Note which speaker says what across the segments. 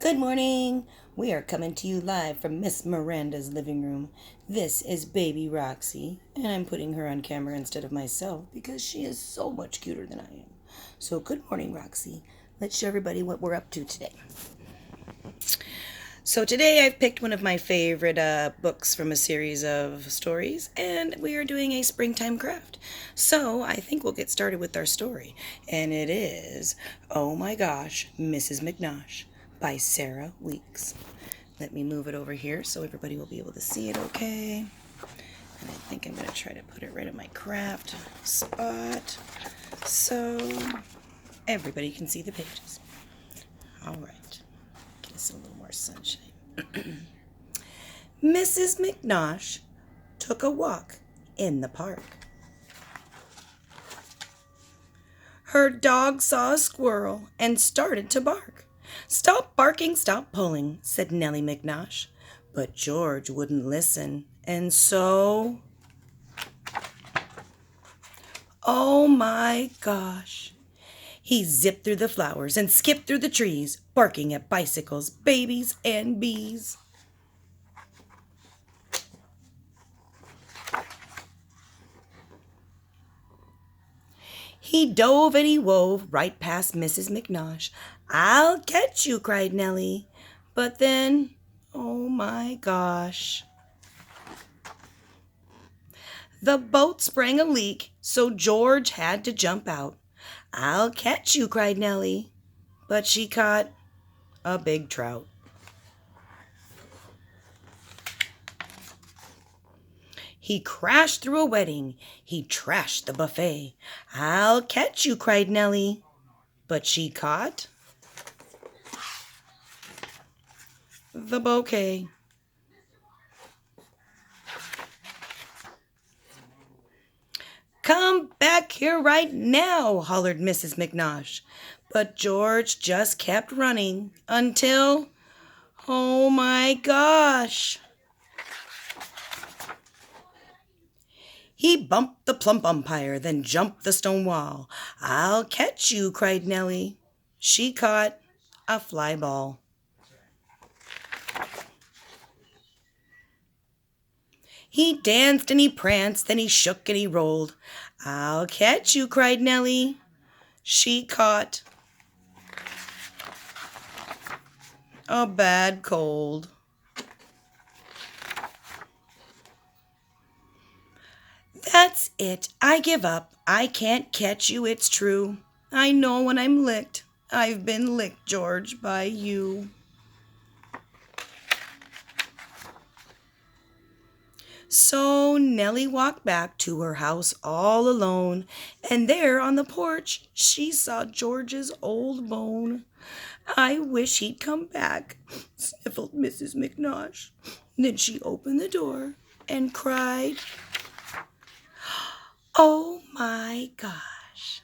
Speaker 1: Good morning. We are coming to you live from Miss Miranda's living room. This is baby Roxy, and I'm putting her on camera instead of myself because she is so much cuter than I am. So good morning, Roxy. Let's show everybody what we're up to today. So today I've picked one of my favorite books from a series of stories, and we are doing a springtime craft. So I think we'll get started with our story, and it is Oh My Gosh, Mrs. McNosh by Sarah Weeks. Let me move it over here so everybody will be able to see it okay. And I think I'm going to try to put it right in my craft spot so everybody can see the pages. All right. Get us a little more sunshine. Mrs. McNosh took a walk in the park. Her dog saw a squirrel and started to bark. "Stop barking, stop pulling," said Nellie McNosh. But George wouldn't listen, and so... Oh my gosh! He zipped through the flowers and skipped through the trees, barking at bicycles, babies, and bees. He dove and he wove right past Mrs. McNosh. "I'll catch you," cried Nellie. But then, oh my gosh. The boat sprang a leak, so George had to jump out. "I'll catch you," cried Nellie. But she caught a big trout. He crashed through a wedding. He trashed the buffet. "I'll catch you," cried Nellie. But she caught the bouquet. "Come back here right now," hollered Mrs. McNosh. But George just kept running until, oh my gosh, he bumped the plump umpire, then jumped the stone wall. "I'll catch you," cried Nellie. She caught a fly ball. He danced and he pranced, then he shook and he rolled. "I'll catch you," cried Nellie. She caught a bad cold. "That's it. I give up. I can't catch you, it's true. I know when I'm licked. I've been licked, George, by you." So Nellie walked back to her house all alone, and there on the porch she saw George's old bone. "I wish he'd come back," sniffled Mrs. McNosh. Then she opened the door and cried, "Oh my gosh."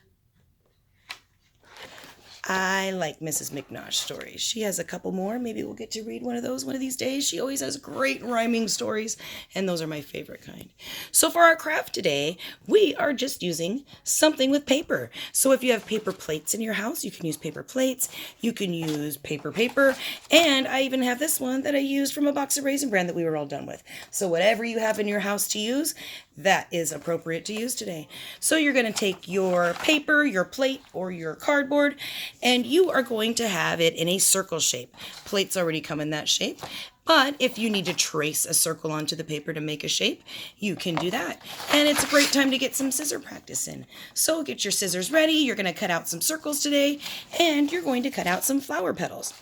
Speaker 1: I like Mrs. McNosh's stories. She has a couple more. Maybe we'll get to read one of those one of these days. She always has great rhyming stories, and those are my favorite kind. So for our craft today, we are just using something with paper. So if you have paper plates in your house, you can use paper plates. You can use paper, and I even have this one that I used from a box of Raisin Bran that we were all done with. So whatever you have in your house to use, that is appropriate to use today. So you're going to take your paper, your plate, or your cardboard, and you are going to have it in a circle shape. Plates already come in that shape, but if you need to trace a circle onto the paper to make a shape, you can do that. And it's a great time to get some scissor practice in. So get your scissors ready. You're going to cut out some circles today, and you're going to cut out some flower petals.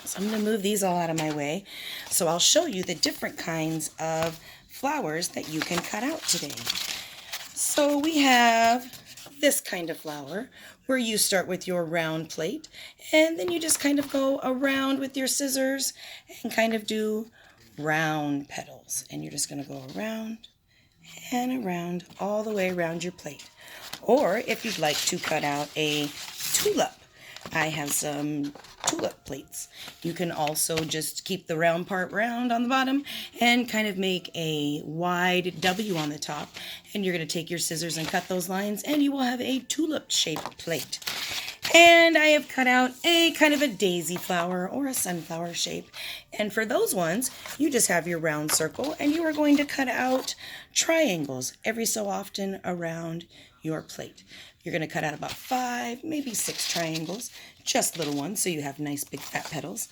Speaker 1: So I'm going to move these all out of my way. So I'll show you the different kinds of flowers that you can cut out today. So we have this kind of flower where you start with your round plate, and then you just kind of go around with your scissors and kind of do round petals. And you're just going to go around and around all the way around your plate. Or if you'd like to cut out a tulip, I have some tulip plates. You can also just keep the round part round on the bottom and kind of make a wide W on the top. And you're going to take your scissors and cut those lines, and you will have a tulip-shaped plate. And I have cut out a kind of a daisy flower or a sunflower shape. And for those ones, you just have your round circle and you are going to cut out triangles every so often around your plate. You're going to cut out about 5, maybe 6 triangles, just little ones, so you have nice big fat petals.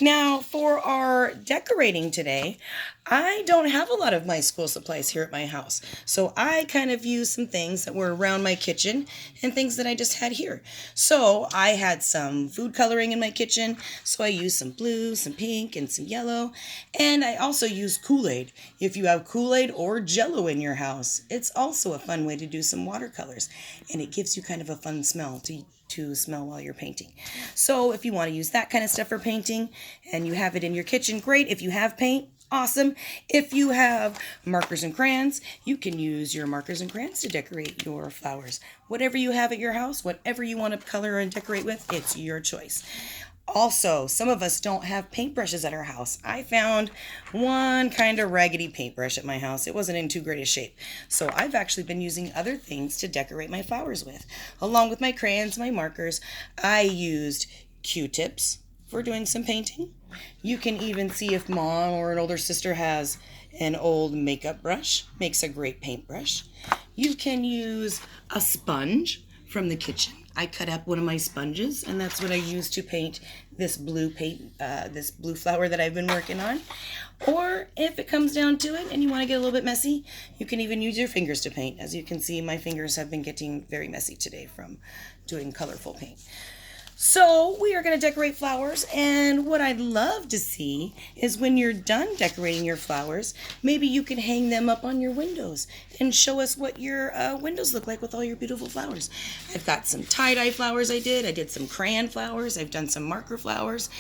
Speaker 1: Now, for our decorating today, I don't have a lot of my school supplies here at my house, so I kind of used some things that were around my kitchen and things that I just had here. So I had some food coloring in my kitchen, so I used some blue, some pink, and some yellow, and I also used Kool-Aid. If you have Kool-Aid or Jell-O in your house, it's also a fun way to do some watercolors, and it gives you kind of a fun smell to smell while you're painting. So if you want to use that kind of stuff for painting and you have it in your kitchen, great. If you have paint, awesome. If you have markers and crayons, you can use your markers and crayons to decorate your flowers. Whatever you have at your house, whatever you want to color and decorate with, it's your choice. Also, some of us don't have paintbrushes at our house. I found one kind of raggedy paintbrush at my house. It wasn't in too great a shape. So I've actually been using other things to decorate my flowers with. Along with my crayons, my markers, I used Q-tips for doing some painting. You can even see if mom or an older sister has an old makeup brush. Makes a great paintbrush. You can use a sponge from the kitchen. I cut up one of my sponges, and that's what I use to paint this blue flower that I've been working on. Or if it comes down to it and you want to get a little bit messy, you can even use your fingers to paint. As you can see, my fingers have been getting very messy today from doing colorful paint. So we are going to decorate flowers, and what I'd love to see is when you're done decorating your flowers, maybe you can hang them up on your windows and show us what your windows look like with all your beautiful flowers. I've got some tie-dye flowers I did some crayon flowers, I've done some marker flowers,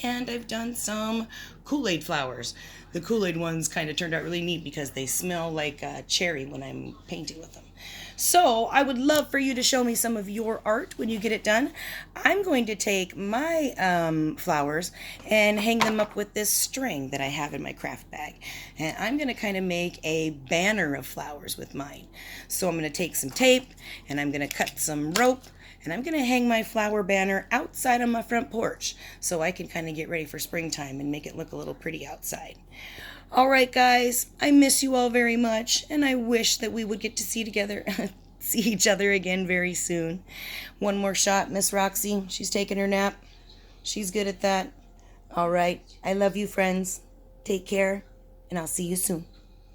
Speaker 1: and I've done some Kool-Aid flowers. The Kool-Aid ones kind of turned out really neat because they smell like cherry when I'm painting with them. So I would love for you to show me some of your art when you get it done. I'm going to take my flowers and hang them up with this string that I have in my craft bag. And I'm going to kind of make a banner of flowers with mine. So I'm going to take some tape and I'm going to cut some rope and I'm going to hang my flower banner outside on my front porch so I can kind of get ready for springtime and make it look a little pretty outside. All right, guys, I miss you all very much, and I wish that we would get to see each other again very soon. One more shot, Miss Roxy. She's taking her nap. She's good at that. All right, I love you, friends. Take care, and I'll see you soon.